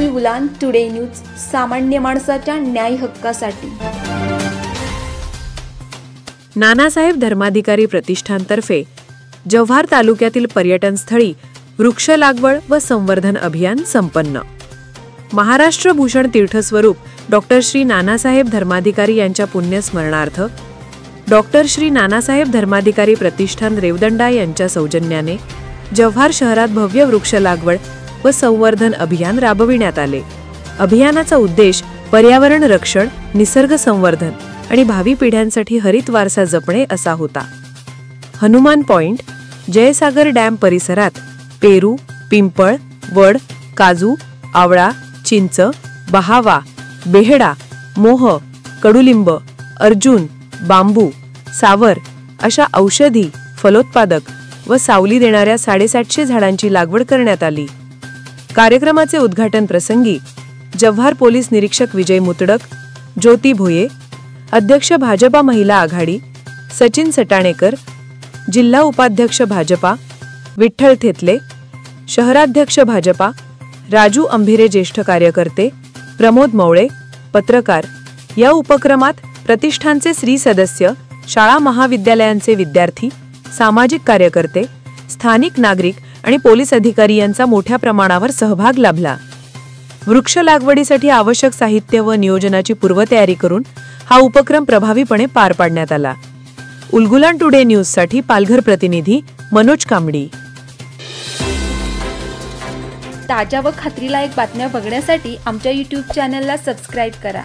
Ulgulan today news, सामान्य माणसाच्या न्याय हक्कासाठी। नानासाहेब धर्माधिकारी प्रतिष्ठानतर्फे जव्हार तालुक्यातील पर्यटन स्थळी वृक्ष लागवड व संवर्धन अभियान संपन्न। महाराष्ट्र भूषण तीर्थस्वरूप डॉक्टर श्री नानासाहेब धर्माधिकारी यांच्या पुण्यस्मरणार्थ डॉक्टर श्री नानासाहेब धर्माधिकारी प्रतिष्ठान रेवदंडा यांच्या सौजन्याने जव्हार शहरात भव्य वृक्ष लागवड व संवर्धन अभियान राबविण्यात आले। अभियानाचा उद्देश पर्यावरण रक्षण, निसर्ग संवर्धन आणि भावी पिढ्यांसाठी हरित वारसा जपणे असा होता। हनुमान पॉइंट, जयसागर डॅम परिसरात पेरू, पिंपळ, वड, काजू, आवळा, चिंच, बहावा, बेहडा, मोह, कडुलिंब, अर्जुन, बांबू, सावर अशा औषधी, फलोत्पादक व सावली देणाऱ्या 750 झाडांची लागवड करण्यात आली। कार्यक्रमाचे उद्घाटन प्रसंगी जव्हार पोलीस निरीक्षक विजय मुतडक, ज्योती भोये, अध्यक्ष भाजपा महिला आघाडी सचिन सटाणेकर, जिल्हा उपाध्यक्ष भाजपा विठ्ठल थेतले, शहराध्यक्ष भाजपा राजू अंभिरे, ज्येष्ठ कार्यकर्ते प्रमोद मवळे, पत्रकार या उपक्रमात प्रतिष्ठानचे श्री सदस्य, शाळा महाविद्यालयांचे विद्यार्थी, सामाजिक कार्यकर्ते, स्थानिक नागरिक आणि पोलीस अधिकारी यांचा मोठ्या प्रमाणावर सहभाग लाभला। वृक्ष लागवडीसाठी आवश्यक साहित्य व नियोजनाची पूर्वतयारी करून हा उपक्रम प्रभावीपणे पार पाडण्यात आला। उलगुलान टुडे न्यूज साठी पालघर प्रतिनिधी मनोज कांबडी। ताज्या व खात्रीलायक बातम्या बघण्यासाठी आमच्या YouTube चॅनलला सबस्क्राइब करा।